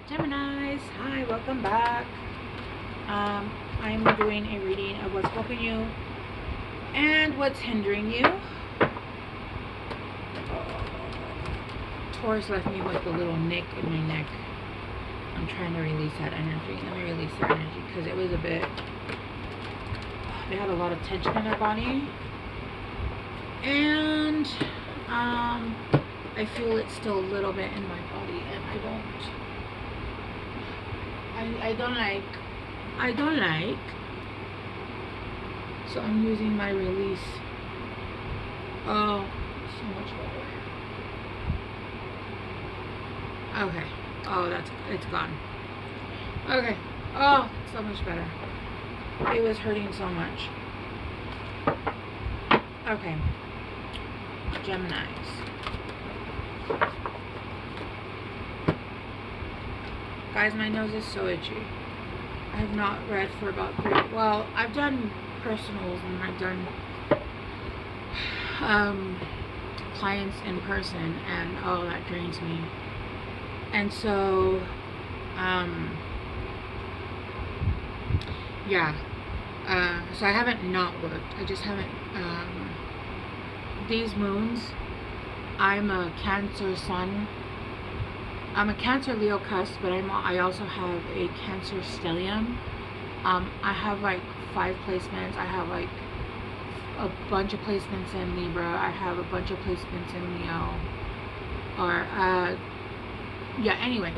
Geminis, hi, welcome back. I'm doing a reading of what's helping you and what's hindering you. Taurus left me with a little nick in my neck. I'm trying to release that energy. Let me release that energy because it was a bit, they had a lot of tension in their body. And I feel it still a little bit in my body, and I don't like, so I'm using my release. Oh, so much better. Okay. Oh, it's gone. Okay. Oh, so much better. It was hurting so much. Okay. Geminis. Guys, my nose is so itchy. I have not read for about well, I've done personals and I've done clients in person, and oh, that drains me. And so yeah, so I haven't not worked. I just haven't these moons. I'm a Cancer Sun. I'm a Cancer Leo cusp, but I also have a Cancer stellium. I have like 5 placements. I have like a bunch of placements in Libra. I have a bunch of placements in Leo. Or yeah. Anyway,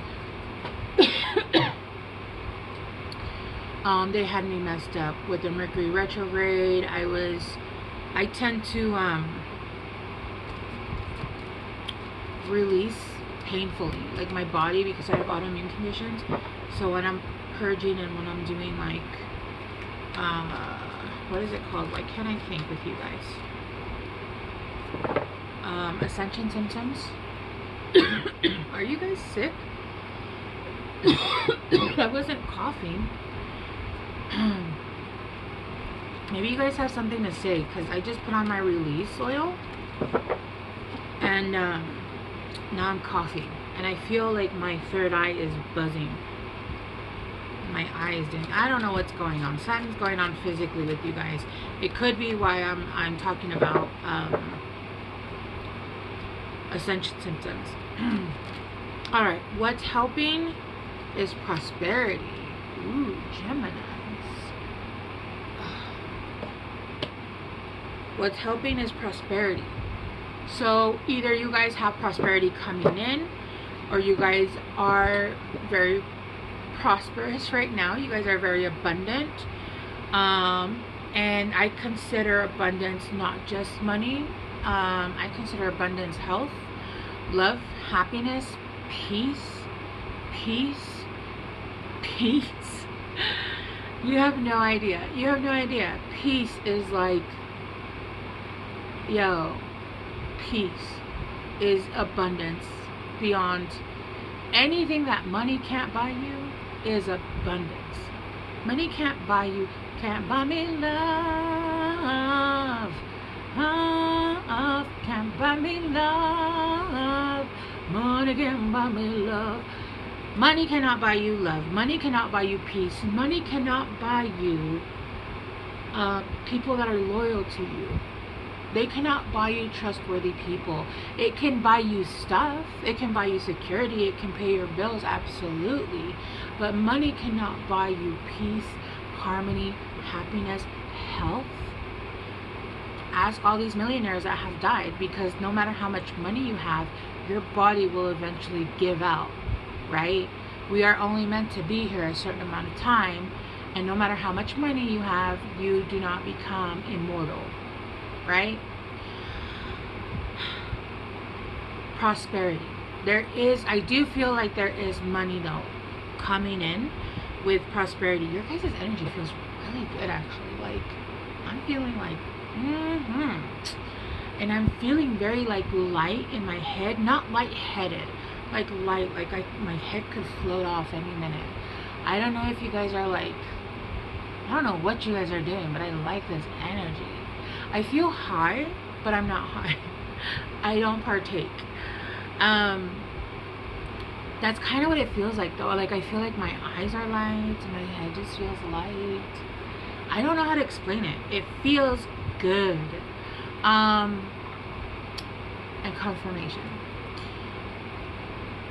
they had me messed up with the Mercury retrograde. I tend to release painfully, like my body, because I have autoimmune conditions. So when I'm purging and when I'm doing like what is it called, like, can I think with you guys, ascension symptoms. Are you guys sick? I wasn't coughing. Maybe you guys have something to say, because I just put on my release oil and now I'm coughing, and I feel like my third eye is buzzing. My eye is doing, I don't know what's going on. Something's going on physically with you guys. It could be why I'm talking about ascension symptoms. Alright, what's helping is prosperity. Ooh, Geminis. What's helping is prosperity. So either you guys have prosperity coming in, or you guys are very prosperous right now. You guys are very abundant. And I consider abundance not just money. I consider abundance health, love, happiness, peace. You have no idea. Peace is like, yo, peace is abundance beyond anything that money can't buy you. Is abundance. Money can't buy you, can't buy me love. Can't buy me love. Money can't buy me love. Money cannot buy you love. Money cannot buy you peace. Money cannot buy you people that are loyal to you. They cannot buy you trustworthy people. It can buy you stuff. It can buy you security. It can pay your bills, absolutely. But money cannot buy you peace, harmony, happiness, health. Ask all these millionaires that have died, because no matter how much money you have, your body will eventually give out, right? We are only meant to be here a certain amount of time, and no matter how much money you have, you do not become immortal. Right? Prosperity. I do feel like there is money though coming in with prosperity. Your guys' energy feels really good, actually. Like, I'm feeling like and I'm feeling very like light in my head. Not lightheaded, like light, like my head could float off any minute. I don't know if you guys are like, I don't know what you guys are doing, but I like this energy. I feel high, but I'm not high. I don't partake. That's kind of what it feels like, though. Like, I feel like my eyes are light, my head just feels light. I don't know how to explain it. It feels good. And confirmation.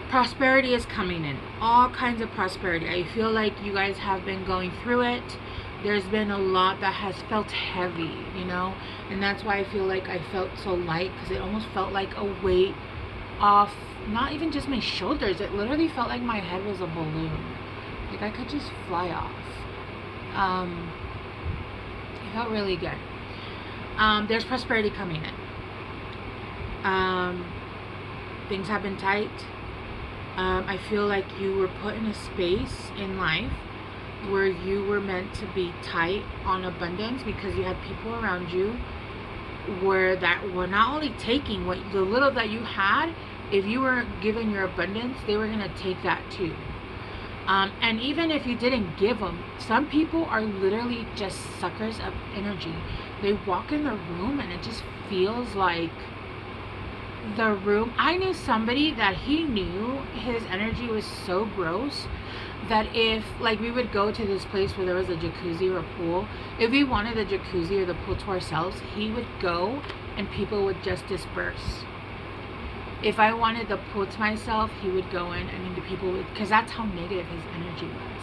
Prosperity is coming in. All kinds of prosperity. I feel like you guys have been going through it. There's been a lot that has felt heavy, you know? And that's why I feel like I felt so light, because it almost felt like a weight off, not even just my shoulders. It literally felt like my head was a balloon. Like I could just fly off. It felt really good. There's prosperity coming in. Things have been tight. I feel like you were put in a space in life where you were meant to be tight on abundance, because you had people around you where that were not only taking what the little that you had. If you were given your abundance, they were going to take that too. And even if you didn't give them, some people are literally just suckers of energy. They walk in the room and it just feels like the room. I knew somebody that he knew his energy was so gross that if, like, we would go to this place where there was a jacuzzi or a pool, if we wanted the jacuzzi or the pool to ourselves, he would go and people would just disperse. If I wanted the pool to myself, he would go in and the people would, because that's how negative his energy was.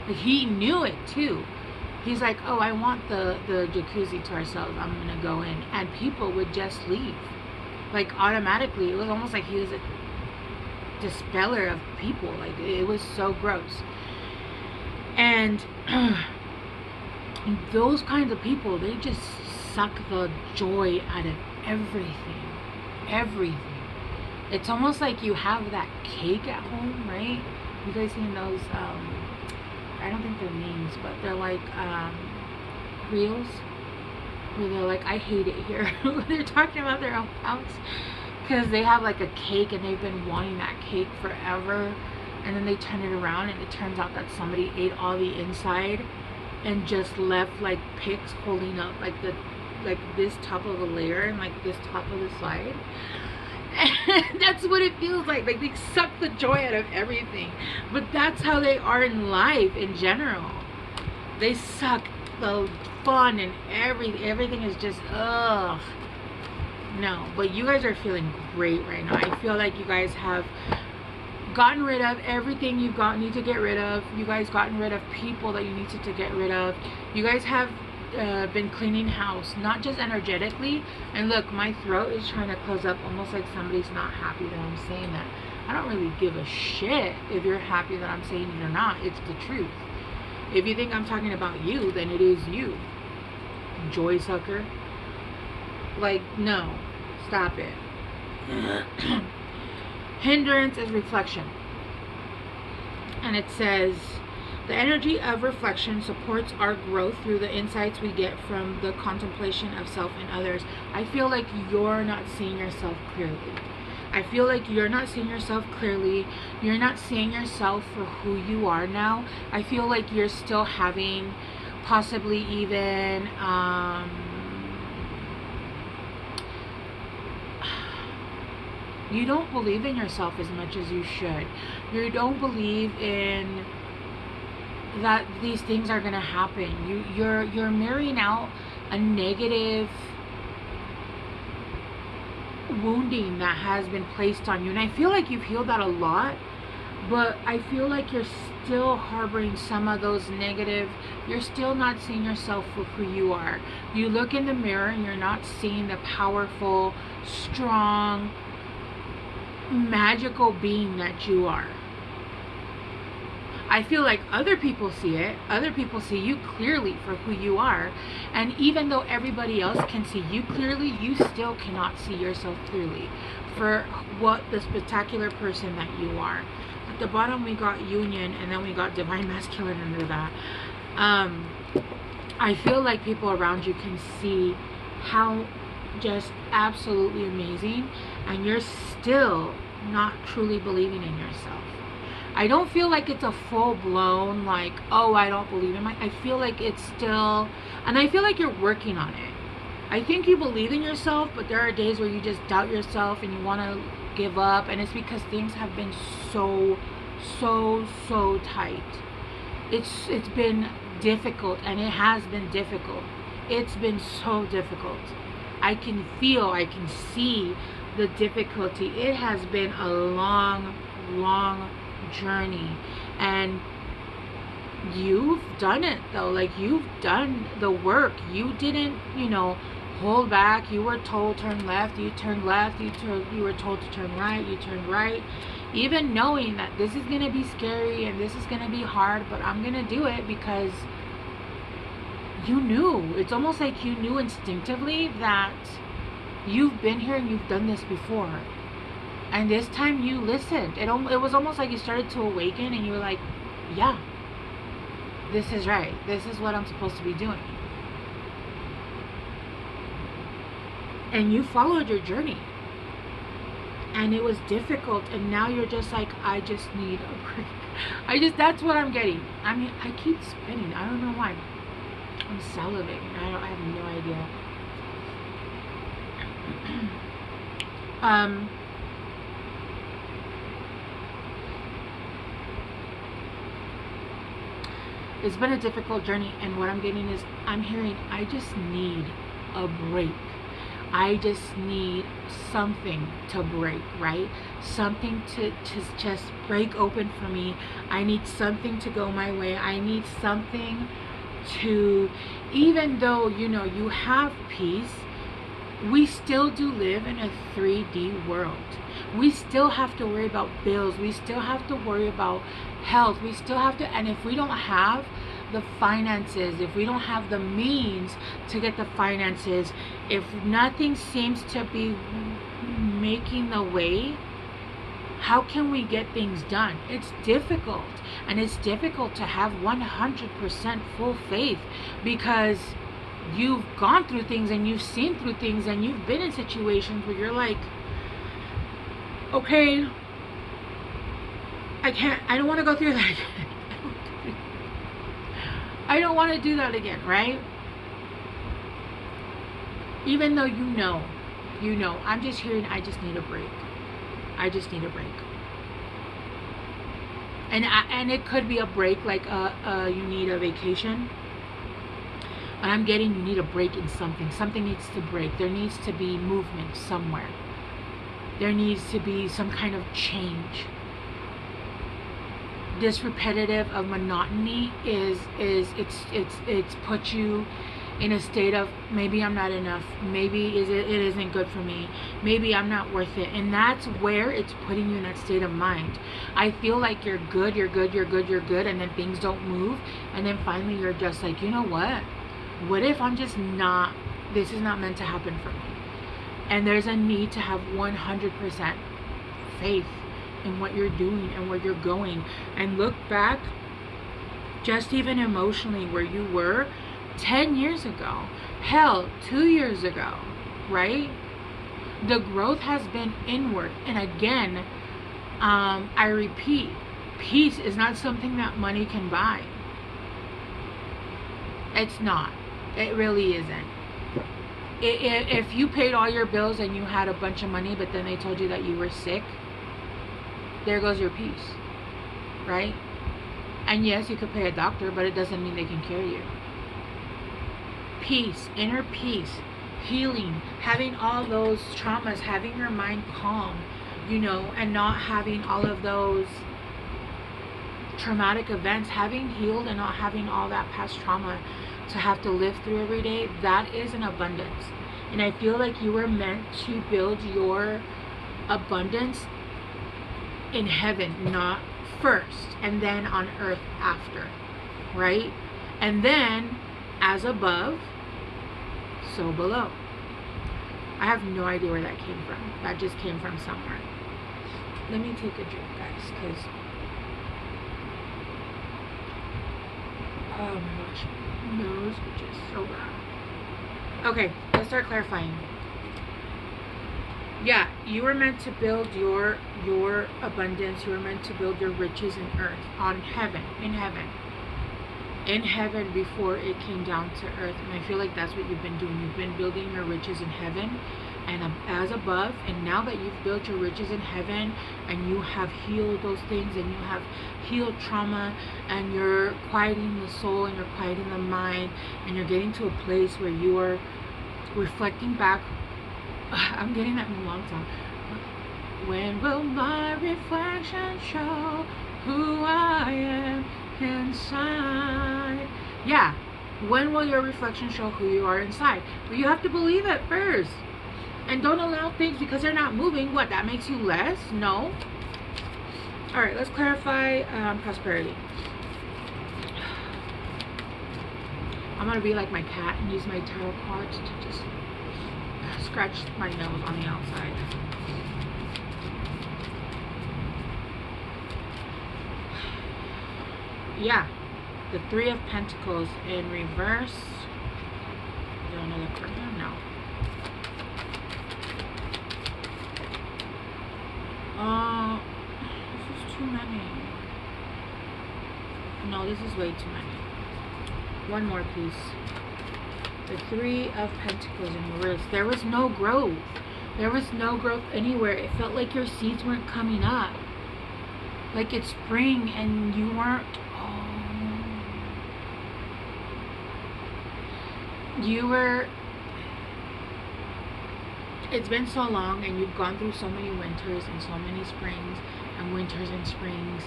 Like, he knew it too. He's like, oh, I want the jacuzzi to ourselves, I'm gonna go in, and people would just leave, like, automatically. It was almost like he was a dispeller of people. Like, it was so gross. And those kinds of people, they just suck the joy out of everything. It's almost like you have that cake at home, right? You guys seen those, I don't think they're names, but they're like reels, where they're like, I hate it here. They're talking about their own house, because they have like a cake and they've been wanting that cake forever, and then they turn it around and it turns out that somebody ate all the inside and just left like picks holding up like this top of a layer and like this top of the side. And that's what it feels like. Like, they suck the joy out of everything. But that's how they are in life in general. They suck the fun and everything is just ugh. No, but you guys are feeling great right now. I feel like you guys have gotten rid of everything you need to get rid of. You guys gotten rid of people that you needed to get rid of. You guys have been cleaning house, not just energetically. And look, my throat is trying to close up, almost like somebody's not happy that I'm saying that. I don't really give a shit if you're happy that I'm saying it or not. It's the truth. If you think I'm talking about you, then it is you, joy sucker. Like, no, stop it. Hindrance is reflection. And it says, the energy of reflection supports our growth through the insights we get from the contemplation of self and others. I feel like you're not seeing yourself clearly. I feel like you're not seeing yourself clearly. You're not seeing yourself for who you are now. I feel like you're still having possibly even you don't believe in yourself as much as you should. You don't believe in that these things are gonna happen. You're mirroring out a negative wounding that has been placed on you, and I feel like you've healed that a lot, but I feel like you're still harboring some of those negative. You're still not seeing yourself for who you are. You look in the mirror and you're not seeing the powerful, strong, magical being that you are. I feel like other people see it. Other people see you clearly for who you are. And even though everybody else can see you clearly, you still cannot see yourself clearly for what the spectacular person that you are. At the bottom we got union, and then we got divine masculine under that. I feel like people around you can see how just absolutely amazing, and you're still not truly believing in yourself. I don't feel like it's a full-blown like, oh, I don't believe in I feel like it's still, and I feel like you're working on it. I think you believe in yourself, but there are days where you just doubt yourself and you want to give up, and it's because things have been so tight. It's been difficult, and it has been difficult. It's been so difficult. I can feel, I can see the difficulty. It has been a long journey, and you've done it though. Like, you've done the work. You didn't, hold back. You were told turn left, you turned left. You were told to turn right, you turned right, even knowing that this is gonna be scary and this is gonna be hard, but I'm gonna do it because you knew. It's almost like you knew instinctively that you've been here and you've done this before, and this time you listened. It was almost like you started to awaken, and you were like, yeah, this is right. This is what I'm supposed to be doing. And you followed your journey. And it was difficult, and now you're just like, I just need a break. That's what I'm getting. I mean, I keep spinning. I don't know why. I'm salivating. I have no idea. It's been a difficult journey, and what I'm getting is, I'm hearing, I just need a break. I just need something to break, right? Something to just break open for me. I need something to go my way. I need something to, even though, you have peace, we still do live in a 3D world. We still have to worry about bills. We still have to worry about health. We still have to, and if we don't have the finances, if we don't have the means to get the finances, if nothing seems to be making the way, how can we get things done? It's difficult, and it's difficult to have 100% full faith, because you've gone through things and you've seen through things, and you've been in situations where you're like, okay, I don't want to go through that again. I don't want to do that again, right? Even though you know, I'm just hearing, I just need a break. I just need a break. And it could be a break, like you need a vacation. And I'm getting, you need a break in something. Something needs to break. There needs to be movement somewhere. There needs to be some kind of change. This repetitive of monotony it's put you in a state of, maybe I'm not enough, maybe it isn't good for me, maybe I'm not worth it, and that's where it's putting you in that state of mind. I feel like you're good, and then things don't move, and then finally you're just like, you know what if I'm just not, this is not meant to happen for me? And there's a need to have 100% faith in what you're doing and where you're going, and look back just even emotionally where you were 10 years ago, hell, 2 years ago, right? The growth has been inward. And again, I repeat, peace is not something that money can buy. It's not. It really isn't. If you paid all your bills and you had a bunch of money, but then they told you that you were sick, there goes your peace, right? And yes, you could pay a doctor, but it doesn't mean they can cure you. Peace, inner peace, healing, having all those traumas, having your mind calm, and not having all of those traumatic events, having healed and not having all that past trauma to have to live through every day, that is an abundance. And I feel like you were meant to build your abundance in heaven, not first, and then on earth after, right? And then, as above, so below. I have no idea where that came from. That just came from somewhere. Let me take a drink, guys, because, oh my gosh, nose is so bad. Okay, let's start clarifying. Yeah, you were meant to build your abundance. You were meant to build your riches in earth, on heaven, in heaven before it came down to earth. And I feel like that's what you've been doing. You've been building your riches in heaven and as above. And now that you've built your riches in heaven, and you have healed those things, and you have healed trauma, and you're quieting the soul, and you're quieting the mind, and you're getting to a place where you are reflecting back. I'm getting that Mulan song. When will my reflection show who I am inside? Yeah, when will your reflection show who you are inside? But you have to believe it first. And don't allow things, because they're not moving, what, that makes you less? No. Alright, let's clarify prosperity. I'm going to be like my cat and use my tarot cards to just scratch my nose on the outside. Yeah, the Three of Pentacles in reverse. Is there another card here? No. This is too many. No, this is way too many. One more, please. The Three of Pentacles in reverse. There was no growth. There was no growth anywhere. It felt like your seeds weren't coming up. Like it's spring and you weren't. You were. It's been so long, and you've gone through so many winters and so many springs and winters and springs,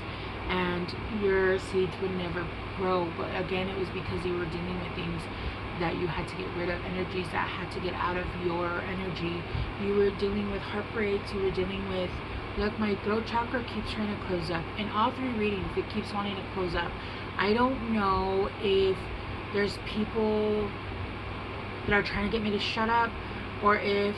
and your seeds would never grow. But again, it was because you were dealing with things that you had to get rid of, energies that had to get out of your energy. You were dealing with heartbreaks. You were dealing with, look, my throat chakra keeps trying to close up. In all three readings, it keeps wanting to close up. I don't know if there's people that are trying to get me to shut up, or if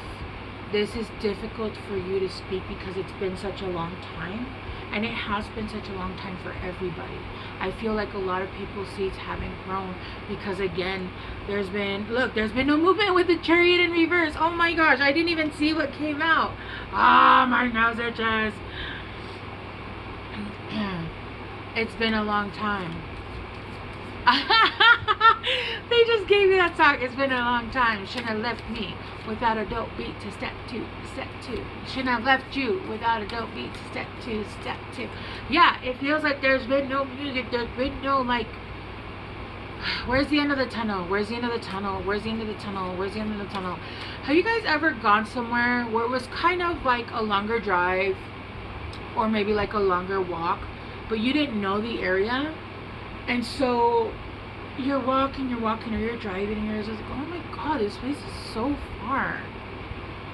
this is difficult for you to speak because it's been such a long time. And it has been such a long time for everybody. I feel like a lot of people's seeds haven't grown because, again, there's been no movement with the Chariot in reverse. Oh my gosh, I didn't even see what came out. Ah, my nose itches. It's been a long time. They just gave me that song. It's been a long time. Shouldn't have left me without a dope beat to step two, step two. Shouldn't have left you without a dope beat to step two, step two. Yeah, it feels like there's been no music. There's been no, like, where's the end of the tunnel? Where's the end of the tunnel? Where's the end of the tunnel? Where's the end of the tunnel? Have you guys ever gone somewhere where it was kind of like a longer drive, or maybe like a longer walk, but you didn't know the area? And so you're walking, or you're driving, and you're just like, oh my god, this place is so far.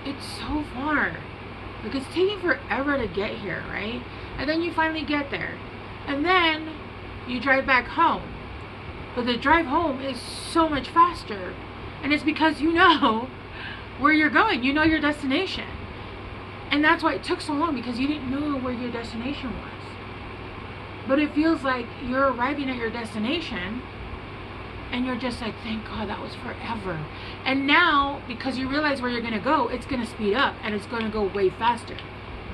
It's so far. Like, it's taking forever to get here, right? And then you finally get there. And then you drive back home. But the drive home is so much faster. And it's because you know where you're going. You know your destination. And that's why it took so long, because you didn't know where your destination was. But it feels like you're arriving at your destination and you're just like, thank God, that was forever. And now, because you realize where you're going to go, it's going to speed up and it's going to go way faster.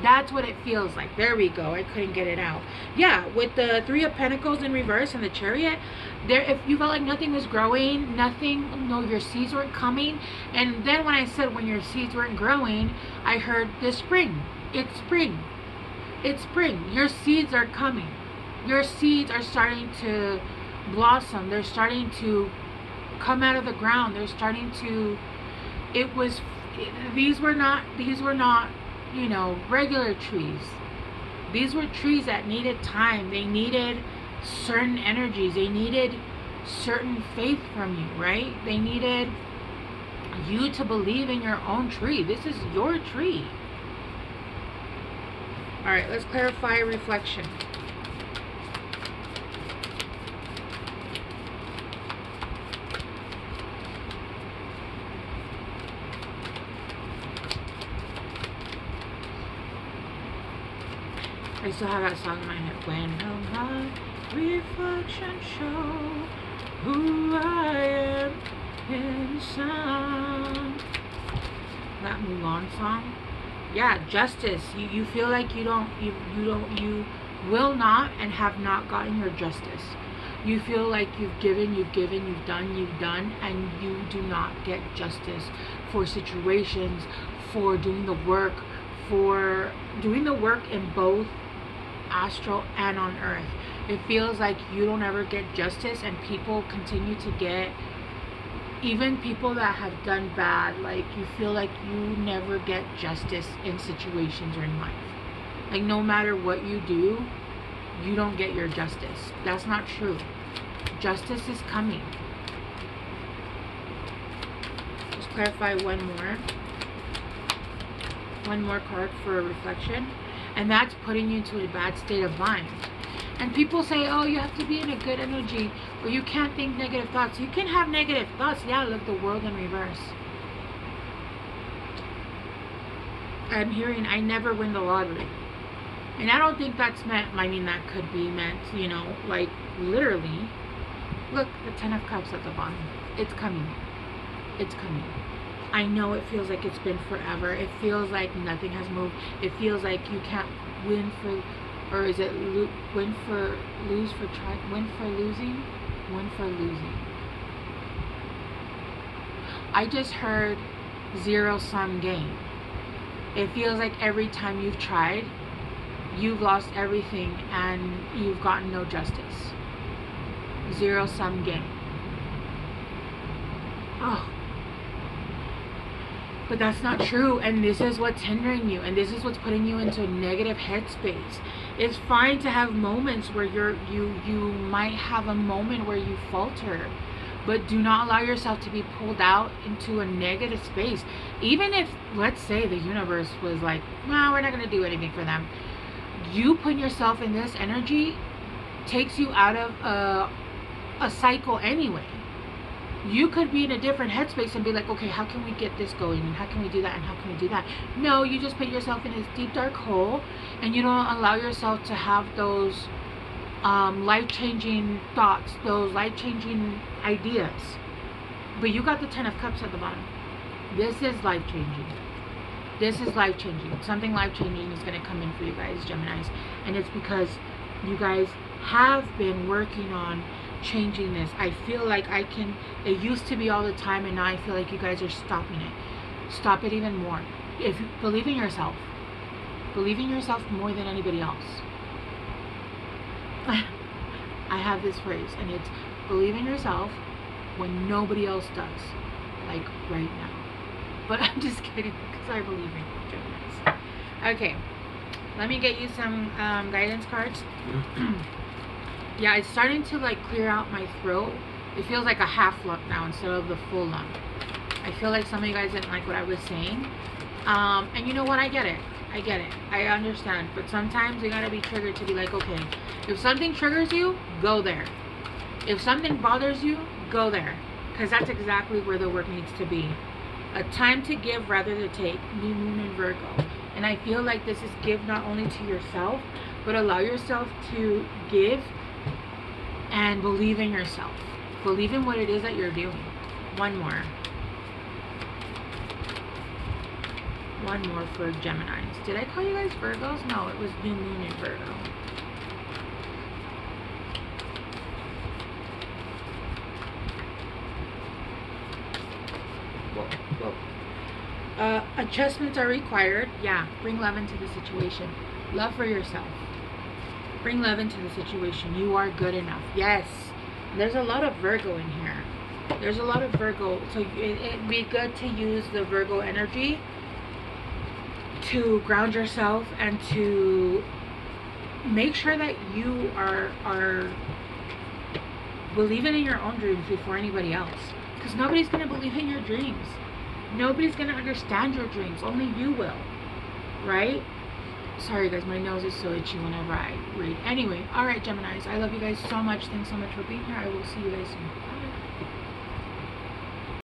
That's what it feels like. There we go. I couldn't get it out. Yeah, with the Three of Pentacles in reverse and the Chariot, there, if you felt like nothing was growing, your seeds weren't coming. And then when I said when your seeds weren't growing, I heard this spring. It's spring. It's spring. Your seeds are coming. Your seeds are starting to blossom. They're starting to come out of the ground. They're starting to, these were not, regular trees. These were trees that needed time. They needed certain energies. They needed certain faith from you, right? They needed you to believe in your own tree. This is your tree. All right, let's clarify reflection. I still have that song in my head. When will my reflection show who I am inside? That Mulan song. Yeah, justice. You feel like you will not and have not gotten your justice. You feel like you've given, you've done, and you do not get justice for situations, for doing the work, in both astral and on earth. It feels like you don't ever get justice, and people continue to get, even people that have done bad, like you feel like you never get justice in situations or in life. Like no matter what you do, you don't get your justice. That's not true. Justice is coming. Just clarify one more card for a reflection, and that's putting you into a bad state of mind. And people say, oh, you have to be in a good energy, or you can't think negative thoughts. You can have negative thoughts. Yeah, look, the world in reverse. I'm hearing I never win the lottery. And I don't think that's meant, I mean, that could be meant, you know, like literally. Look, the 10 of Cups at the bottom. It's coming. It's coming. I know it feels like it's been forever. It feels like nothing has moved. It feels like you can't win for, or is it win for losing? I just heard zero-sum game. It feels like every time you've tried, you've lost everything and you've gotten no justice. Zero-sum game. Oh. But that's not true, and this is what's hindering you, and this is what's putting you into a negative headspace. It's fine to have moments where you might have a moment where you falter, but do not allow yourself to be pulled out into a negative space. Even if, let's say, the universe was like, no, we're not going to do anything for them. You putting yourself in this energy takes you out of a cycle anyway. You could be in a different headspace and be like, okay, how can we get this going, and how can we do that, and how can we do that? No, you just put yourself in this deep dark hole, and you don't allow yourself to have those life-changing thoughts, those life-changing ideas. But you got the 10 of Cups at the bottom. This is life-changing. This is life-changing. Something life-changing is going to come in for you guys, Geminis, and it's because you guys have been working on changing this. I feel like it used to be all the time, and now I feel like you guys are stopping it. Stop it even more. If you believe in yourself more than anybody else. I have this phrase, and it's believe in yourself when nobody else does, like right now. But I'm just kidding, because I believe in you, Geminis. Okay, let me get you some guidance cards. Yeah, it's starting to like clear out my throat. It feels like a half lung now instead of the full lung. I feel like some of you guys didn't like what I was saying. And you know what? I get it. I understand. But sometimes you gotta be triggered to be like, okay, if something triggers you, go there. If something bothers you, go there. Because that's exactly where the work needs to be. A time to give rather than take. New Moon in Virgo. And I feel like this is give not only to yourself, but allow yourself to give and believe in yourself. Believe in what it is that you're doing. One more for Geminis. Did I call you guys Virgos? No, it was New Moon in Virgo. Whoa. Adjustments are required. Yeah, bring love into the situation. Love for yourself. Bring love into the situation. You are good enough. Yes. There's a lot of Virgo in here. There's a lot of Virgo. So it'd be good to use the Virgo energy to ground yourself and to make sure that you are believing in your own dreams before anybody else. Because nobody's going to believe in your dreams. Nobody's going to understand your dreams. Only you will. Right? Sorry guys, my nose is so itchy whenever I read. Anyway, alright Geminis, I love you guys so much. Thanks so much for being here. I will see you guys soon. Bye.